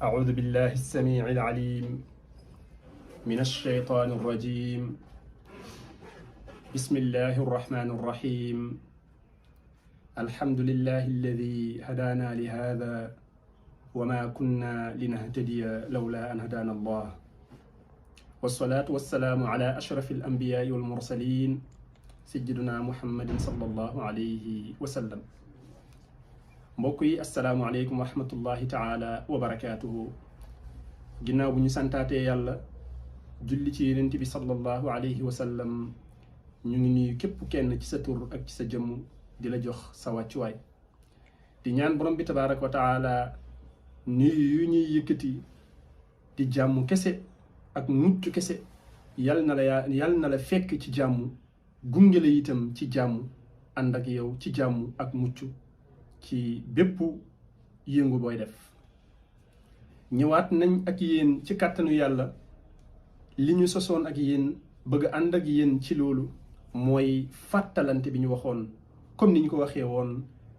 أعوذ بالله السميع العليم من الشيطان الرجيم بسم الله الرحمن الرحيم الحمد لله الذي هدانا لهذا وما كنا لنهتدي لولا أن هدانا الله والصلاة والسلام على أشرف الأنبياء والمرسلين سيدنا محمد صلى الله عليه وسلم mbokk yi asalaamualeykum wa rahmatullahi taala wa barakaatuhu ginnaaw bu ñu santaatee yàlla julli ci yonent bi sallallahu alayhi wa sallam ñu ngi nuyu képp kenn ci sa tur ak ci sa jëmm di la jox sa wàccuwaay di ñaan borom bi tabaaraka wa taala nuyu yu ñuy yëkkati di jàmm kese ak mucc kese yal na la fekk ci jàmm gunge la itam ci jàmm ànd ak yow ci jàmm ak mucc ci bépp yëngu booy def ñëwaat nañ ak yéen ci kàttanu yàlla li ñu sosoon ak yéen bëgg ànd ak yéen ci loolu mooy fàttalante bi ñu waxoon comme ni ñu ko waxee woon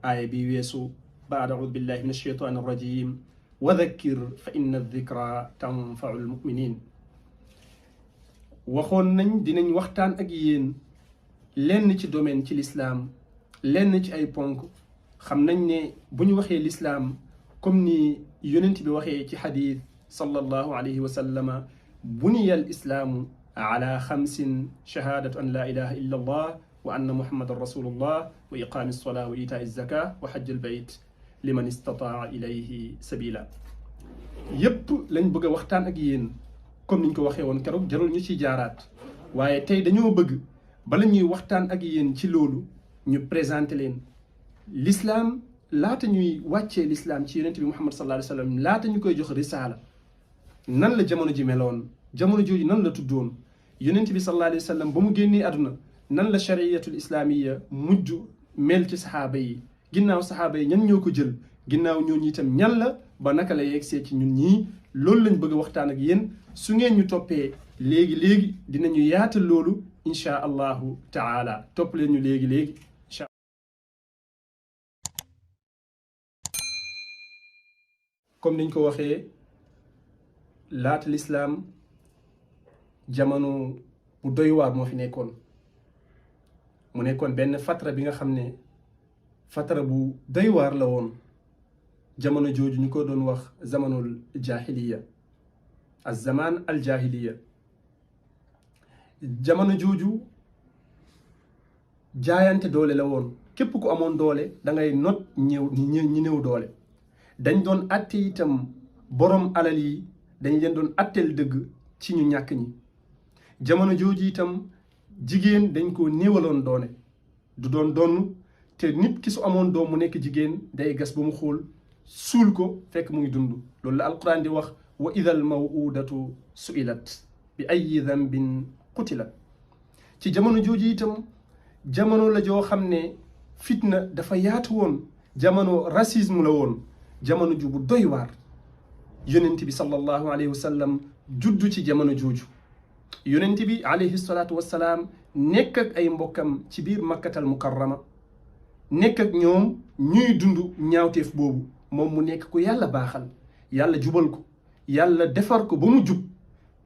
aaya bi weesu baada audu billahi min alsheytan arrajim wa dhakkir fa inna dhikra tanfau almuminin waxoon nañ dinañ waxtaan ak yéen lenn ci domaine ci lislaam lenn ci ay ponk xam nañ ne bu ñu waxee lislaam comme ni yonent bi waxee ci xadis sallallahu alayhi wa sallama buniya al islaamu ala xamsin shahadatu an la ilaha illa allah wa anna muhammadan rasulullah wa iqaami alsolaa wa itaa alzaka wa xajj albayt liman istataa ilayhi sabila yépp lañ bëgg a waxtaan ak yéen comme niñ ko waxee woon keroog jarul ñu ci jaaraat waaye tey dañoo bëgg bala ñuy waxtaan ak yéen ci loolu ñu présenté leen l'islam laata ñuy wàccee l'islam ci yonent bi muhammad sallallahu alayhi wa sallam laata ñu koy jox risaala nan la jamono ji meloon jamono jooju nan la tuddoon yonent bi sallallahu alayhi wa sallam ba mu génnee àdduna nan la chariyatul islaamiya mujj mel ci saxaaba yi ginnaaw saxaaba yi ñan ñoo ko jël ginnaaw ñooñu itam ñan la ba naka la yegsee ci ñun ñii loolu lañ bëgg a waxtaan ak yéen su ngeen ñu toppee léegi dinañu yaatal loolu inchaa allahu taala topp leen ñu léegi comme niñ ko waxee laata lislaam jamono bu doy waar moo fi nekkoon mu nekkoon benn fatara bi nga xam ne fatara bu doy waar la woon jamono jooju ñu ko doon wax zamanul jahiliya az zaman al jahiliya jamono jooju jaayante doole la woon képp ku amoon doole da ngay not ñi néew doole dañ doon atte itam borom alal yi dañ leen doon atteel dëgg ci ñu ñàkk ñi jamono jooju itam jigéen dañ ko néewaloon doone du doon donn te nit ki su amoon doom mu nekk jigéen day gas ba mu xool suul ko fekk mu ngi dund loolu la alquran di wax wa idal mawudatu suilat bi ayi dambin qutilat ci jamono jooju itam jamono la joo xam ne fitna dafa yaatu woon jamono racisme la woon jamono ju bu doy waar yonent bi sallallahu alayhi wa sallam juddu ci jamono jooju yonent bi alayhi salaatu wassalaam nekk ak ay mbokkam ci biir makkatal mukarrama nekk ak ñoom ñuy dund ñaawteef boobu moom mu nekk ku yàlla baaxal yàlla jubal ko yàlla defar ko ba mu jub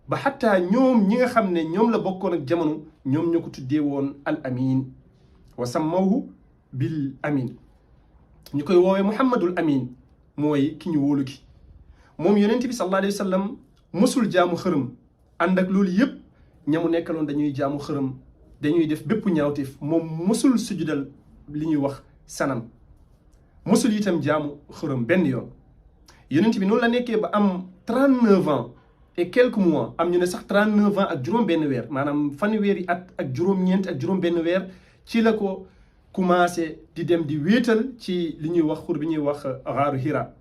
ba xataa ñoom ñi nga xam ne ñoom la bokkoon ak jamono ñoom ñoo ko tuddee woon al amin wa sammawhu bil amin ñu koy woowee muhammadul amin mooy ki ñu wóolu ki moom yonent bi sallallahu alayhi wa sallam mosul jaamu xërëm ànd ak loolu yëpp ñamu nekkaloon dañuy jaamu xërëm dañuy def bépp ñaawteef moom mosul sujudal li ñuy wax sanam mosul itam jaamu xërëm benn yoon yonent bi noonu la nekkee ba am 39 ans et quelques mois am ñu ne sax 39 ans ak juróom benn weer maanaam fanweeri at ak juróom-ñeent ak juróom benn weer ci la ko commencé di dem di wéetal ci li ñuy wax xur bi ñuy wax xaaru Hira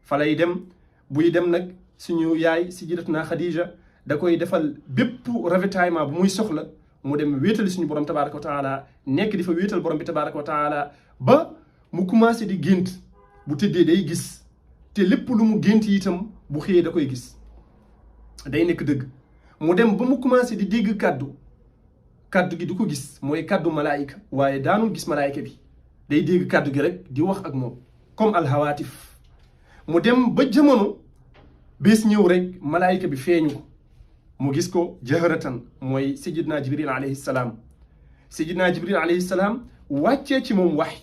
fa lay dem buy dem nag suñu yaay sayyidatuna Khadija da koy defal bépp ravitaillement bu muy soxla mu dem wéetali suñu borom tabaraka wa taala nekk di fa wéetal borom bi tabaraka wa taala ba mu commencé di gént bu tëddee day gis te lépp lu mu gént itam bu xëyee da koy gis day nekk dëgg mu dem ba mu commencé di dégg kàddu gi du ko gis mooy kàddu malaayika waaye daanul gis malaayika bi day dégg kàddu gi rek di wax ak moom comme alhawaatif mu dem ba jamono bés ñëw rek malaayika bi feeñu ko mu gis ko jaharatan mooy sayidna jibril alayhi salaam. sayidna jibril alayhi salaam wàccee ci moom wax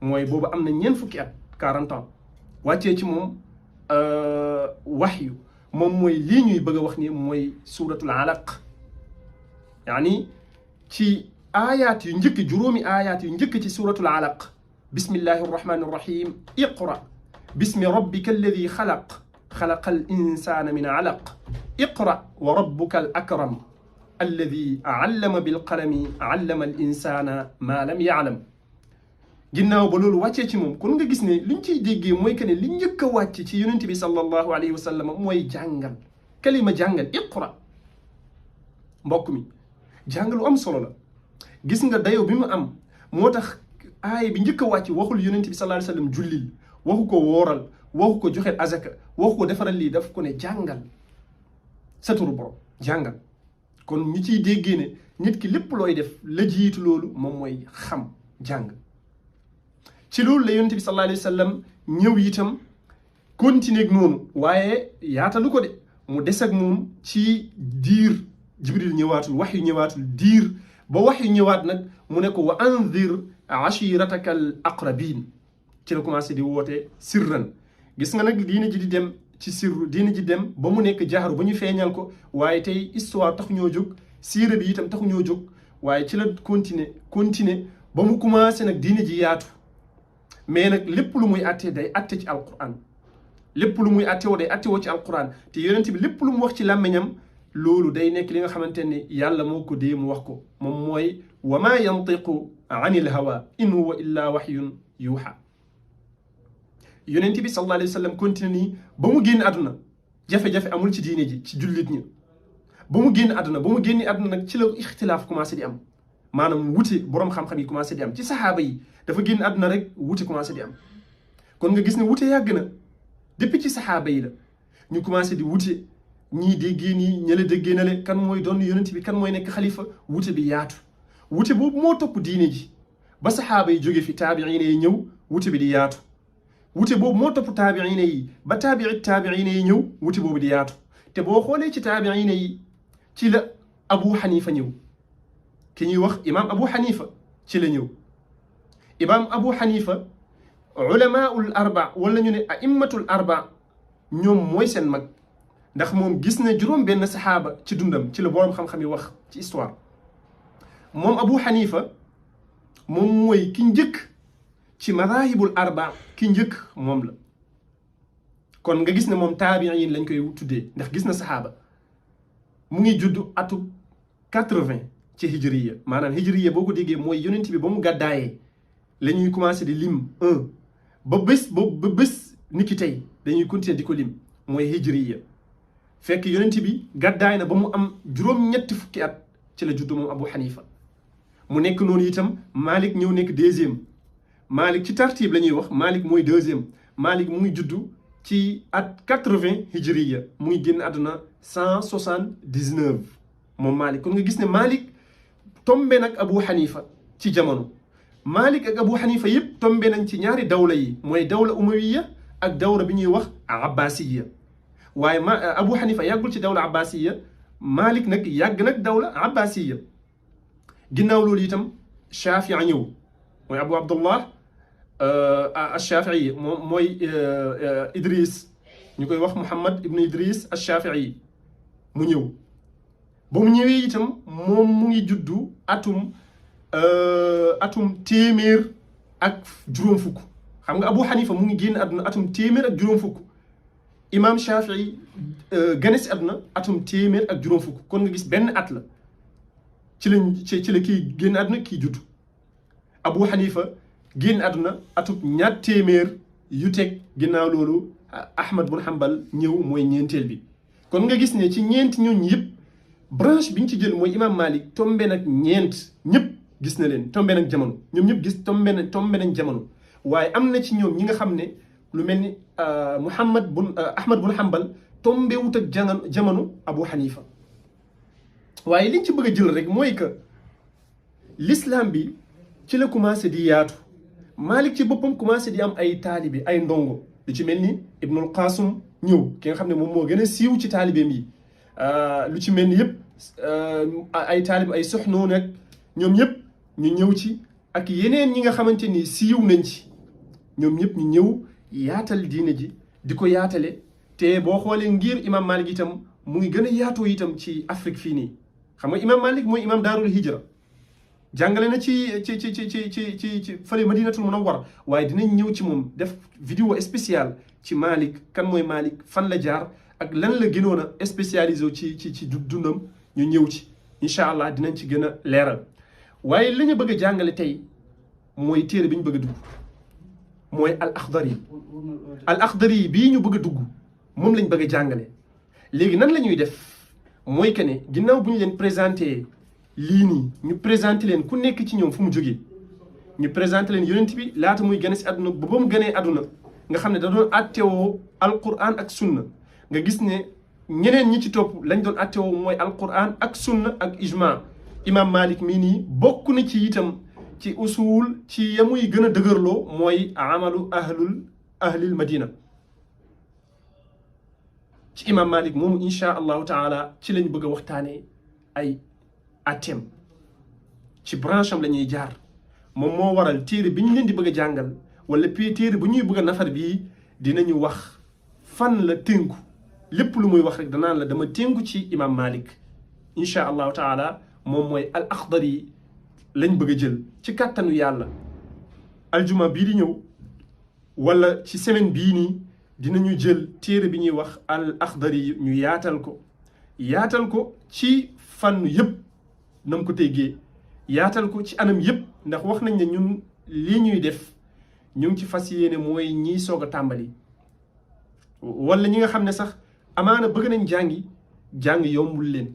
mooy boobu am na ñeent fukki at 40 ans wàccee ci moom waxyu moom mooy lii ñuy bëgg a wax ni mooy suuratul alaq yaani ci aayaat yu njëkk juróomi aayaat yu njëkk ci suuratul alaq bismillahi arrahmani arrahim iqra bismi rabbika alladi xalaq xalaqa al insana min alaq iqra wa rabbuka al akram alladi allama bilqalami allama al insana ma lam yaalam. ginnaaw ba loolu wàccee ci moom kon nga gis ne liñ ciy déggee mooy que ne li njëkk a wàcc ci yonent bi sallallahu alayhi wa sallam mooy jàngal kalima jàngal iqra. mbokk mi jàng lu am solo la gis nga dayo bi mu am moo tax aaya bi njëkk a wàcc waxul yonent bi sallallahu alayhi wa sallam jullil waxu ko wooral waxu ko joxe azaka waxu ko defaral lii daf ko ne jàngal sa turu borom jàngal. kon ñi ciy déggee ne nit ki lépp looy def la jiitu loolu moom mooy xam jàng. ci loolu la yonent bi sallallahu alayhi wa sallam ñëw itam continuer ak noonu waaye yaatalu ko de mu des ak moom ci diir jibril ñëwaatul wax yu ñëwaatul diir ba wax yu ñëwaat nag mu ne ko wa anzir ashirataka al aqrabin ci la commencé di woote sirran. gis nga nag diina ji di dem ci sirru diina ji dem ba mu nekk jaaru ba ñu feeñal ko waaye tey histoire taxu ñoo jóg siira bi itam taxu ñoo jóg waaye ci la continuer ba mu commencé nag diina ji yaatu. mais nag lépp lu muy àtte day àtte ci alquran lépp lu muy àtte woo day àtte woo ci alquran te yonent bi lépp lu mu wax ci làmmiñam loolu day nekk li nga xamante ne yàlla moo ko dee mu wax ko moom mooy wa ma yantiqu anil hawa in huwa illa wahyun yuuxa. yonent bi sallallahu alayhi wa sallam continue nii ba mu génn àdduna jafe-jafe amul ci diine ji ci jullit ñi ba mu génn àdduna ba mu génni àdduna nag ci la ixtilaaf commencé di am maanaam wute borom xam-xam yi commencé di am ci saxaaba yi dafa génn àdduna rek wute commencé di am. kon nga gis ne wute yàgg na depuis ci saxaaba yi la ñu commencé di wute ñii déggee nii ñële déggee na le kan mooy doon yonent bi kan mooy nekk xalifa wute bi yaatu. wute boobu moo topp diine ji ba saxaaba yi jóge fi taabiina yi ñëw wute bi di yaatu. wute boobu moo topp taabiina yi ba taabiina yi ñëw wute boobu di yaatu. te boo xoolee ci taabiina yi ci la Abu Hanifa ñëw ki ñuy wax imaam Abu Hanifa ci la ñëw. imaam Abu Hanifa ulamaul arba wala ñu ne aimmatul arba ñoom mooy seen mag ndax moom gis na juróom benn saxaaba ci dundam ci la boroom xam-xam yi wax ci histoire. moom Abu Hanifa moom mooy ki njëkk ci madahibul arba ki njëkk moom la. kon nga gis ne moom taabiin lañ koy tuddee ndax gis na saxaaba mu ngi judd atu 80 ci hijriya maanaam hijriya boo ko déggee mooy yonent bi ba mu gàddaayee la ñuy commencé di lim 1 ba bés ni ki tey dañuy continuer di ko lim mooy hijriya fekk yonent bi gàddaay na ba mu am juróom-ñetti fukki at ci la judd moom Abu Hanifa. mu nekk noonu itam Malik ñëw nekk 2e Malik ci tartib la ñuy wax Malik mooy 2e Malik mu ngi juddu ci at 80 hijriya mu ngi génn àdduna 179 moom Malik. kon nga gis ne Malik tombe nag Abu Hanifa ci jamono. Malik ak Abu Hanifa yëpp tombe nañ ci ñaari dawla yi mooy dawla umawiya ak dawla bi ñuy wax abbasiya waaye Abu Hanifa yàggul ci dawla abbasiya Malik nag yàgg nag dawla abbasiya. ginnaaw loolu itam Shafii ñëw mooy Abu Abdullah ash-Shafii moom mooy Idris ñu koy wax Muhammad ibn Idris ash-Shafii mu ñëw. ba mu ñëwee itam moom mu ngi juddu atum téeméer ak juróom fukk. xam nga Abu Hanifa mu ngi génn àdduna atum téeméer ak juróom fukk. Imam Shafii gane si àdduna atum téeméer ak juróom fukk kon nga gis benn at la ci la kii génn àdduna kii judd. Abu Hanifa génn àdduna atum ñaar téeméer yu teg ginnaaw loolu Ahmad bun Hanbal ñëw mooy ñeenteel bi. kon nga gis ne ci ñeenti ñooñu yëpp branche bi ñu ci jël mooy Imam Malik tombe nag ñeent ñëpp gis na leen tombe nag jamono ñoom ñëpp gis tombe nañ jamono waaye am na ci ñoom ñi nga xam ne lu mel ni Ahmad bun Hanbal tombe wut ak jamono Abu Hanifa. waaye liñ ci bëgg a jël rek mooy que l'islam bi ci la commencé di yaatu. Malik ci boppam commencé di am ay taalibi ay ndongo lu ci mel ni Ibnul Qasim ñëw ki nga xam ne moom moo gën a siiw ci taalibeem yi lu ci mel ni yëpp ay taalib ay Suxnuun nag ñoom ñëpp ñu ñëw ci ak yeneen ñi nga xamante ni siiw nañ ci ñoom ñëpp ñu ñëw yaatal diine ji di ko yaatale te boo xoolee ngir imam Malik itam mu ngi gën a yaatoo itam ci Afrique fii nii xam nga imam Malik mooy imam daarul hijra jàngale na ci fële Madinatul Munawwara waaye dinañ ñëw ci moom def vidéo spéciale ci Malik kan mooy Malik fan la jaar ak lan la gënoon a spécialisé ci dundam ñu ñëw ci incha allah dinañ ci gën a leeral waaye li ñu bëgg a jàngale tey mooy téere bi ñu bëgg a dugg mooy al Akhdari bii ñu bëgg a dugg moom lañ bëgg a jàngale léegi nan la ñuy def mooy que ne ginnaaw bu ñu leen présenté lii nii ñu présenté leen ku nekk ci ñoom fu mu jógee ñu présenté leen yonent bi laata muy gane si àdduna ba mu gënee àdduna nga xam ne da doon attewoo alquran ak sunna nga gis ne ñeneen ñi ci topp lañ doon attewoo mooy alquran ak sunna ak ijma imam Malik mii nii bokk na ci itam ci usul ci yamuy gën a dëgërloo mooy amalu ahlil madina ci imam Malik moomu incha allahu taala ci lañ bëgg a waxtaanee ay atteem ci branche am la ñuy jaar moom moo waral téere bi ñu leen di bëgg a jàngal wala téere bu ñuy bëgg a nafar bii dinañu wax fan la tënku lépp lu muy wax rek danaan la dama tënku ci imam Malik incha allahu taala moom mooy al Akhdari lañ bëgg a jël ci kàttanu yàlla aljuma bii di ñëw wala ci semaine bii nii dinañu jël téere bi ñuy wax al Akhdari ñu yaatal ko ci fànn yëpp nam ko teggee yaatal ko ci anam yëpp ndax wax nañ ne ñun lii ñuy def ñu ngi ci fas yéene mooy ñiy soog a tàmbali wala ñi nga xam ne sax amaana bëgg nañ jàng yombul leen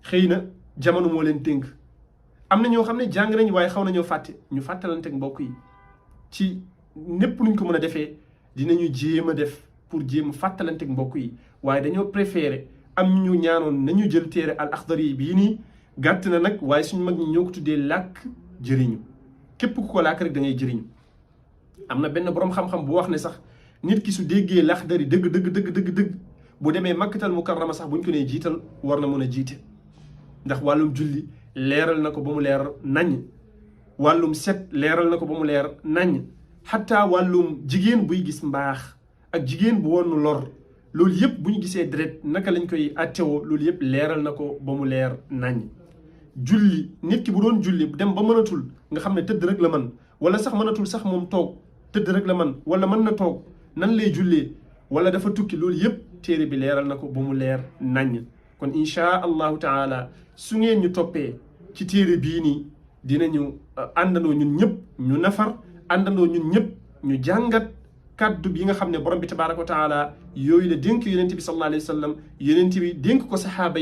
xëy na jamono moo leen tënk am na ñoo xam ne jàng nañ waaye xaw nañoo fàtte ñu fàttalanteeg mbokk yi ci népp nuñ ko mën a defee dinañu jéem a def pour jéem a fàttalanteeg mbokk yi waaye dañoo préféré am ñu ñaanoon nañu jël téere al Akhdari bii nii gàtt na nag waaye suñu mag ñi ñoo ko tuddee làkk jëriñu képp ku ko làkk rek da ngay jëriñu am na benn boroom xam-xam bu wax ne sax nit ki su déggee Lakhdari dëgg bu demee Makkatal Mukarrama sax buñ ko nee jiital war na mën a jiite ndax wàllum julli leeral na ko ba mu leer naññ wàllum set leeral na ko ba mu leer naññ xataa wàllum jigéen buy gis mbaax ak jigéen bu woon lor loolu yëpp bu ñu gisee deret naka lañ koy attewoo loolu yëpp leeral na ko ba mu leer naññ julli nit ki bu doon julli dem ba mënatul nga xam ne tëdd rek la man wala sax mënatul sax moom toog tëdd rek la man wala mën na toog nan lay jullee wala dafa tukki loolu yëpp téere bi leeral na ko ba mu leer naññ kon inchaa allahu taala su ngeen ñu toppee ci téere bii nii dinañu àndandoo ñun ñëpp ñu nafar àndandoo ñun ñëpp ñu jàngat kaddu bi nga xam ne borom bi tabaraka wa taala yooyu la dénk yonent bi sallallahu alayhi wa sallam yonent bi dénk ko saxaaba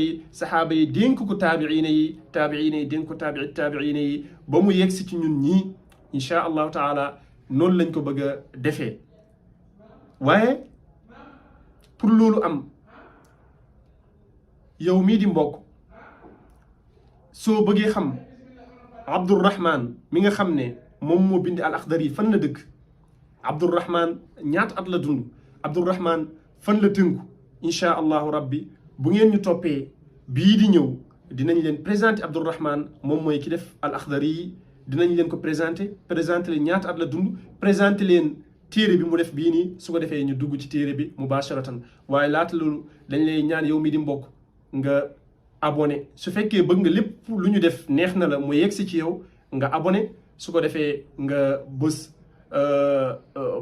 yi dénk ko taabiina yi dénk ko taabiina yi ba mu yegsi ci ñun ñii inchaa allahu taala noonu lañ ko bëgg a defee waaye pour loolu am yow mii di mbokk soo bëggee xam Abdurrahman mi nga xam ne moom moo bindi al Akhdari fan la dëkk Abdurrahman ñaata at la dund Abdurrahman fan la tënku inchaa allahu rabbi bu ngeen ñu toppee bii di ñëw dinañ leen présenté Abdurrahman moom mooy ki def al Akhdari yi dinañ leen ko présenté leen ñaata at la dund présenté leen téere bi mu def bii nii su ko defee ñu dugg ci téere bi mubasharatan waaye laata loolu dañ lay ñaan yow mi di mbokk nga abonné su fekkee bëgg nga lépp lu ñu def neex na la mu yegsi ci yow nga abonné su ko defee nga bës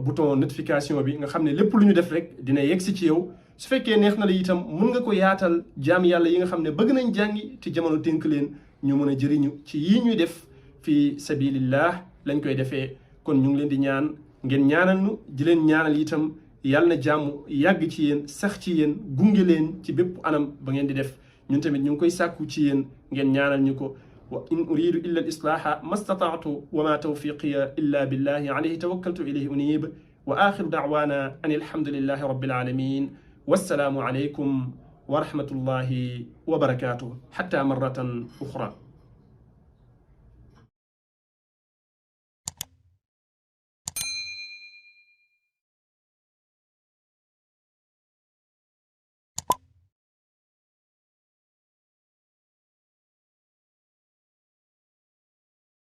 bouton notification bi nga xam ne lépp lu ñu def rek dina yegsi ci yow su fekkee neex na la itam mun nga ko yaatal jaam yàlla yi nga xam ne bëgg nañ jàngi te jamono tënk leen ñu mën a jëriñu ci yii ñuy def fi sabilillah lañ koy defee kon ñu ngi leen di ñaan ngeen ñaanal nu di leen ñaanal itam yàlla na jàmm yàgg ci yéen sax ci yéen gunge leen ci bépp anam ba ngeen di def ñun tamit ñu ngi koy sàkku ci yéen ngeen ñaanal ñu ko wa in uridu illa al islaha ma stata'tu wa ma tawfiqiya illa billahi alayhi tawakkaltu ilayhi unib wa akhiru da'wana an alhamdulillahi rabbil alamin wassalaamu alaykum wa rahmatullahi wa barakatuh hatta marratan ukhra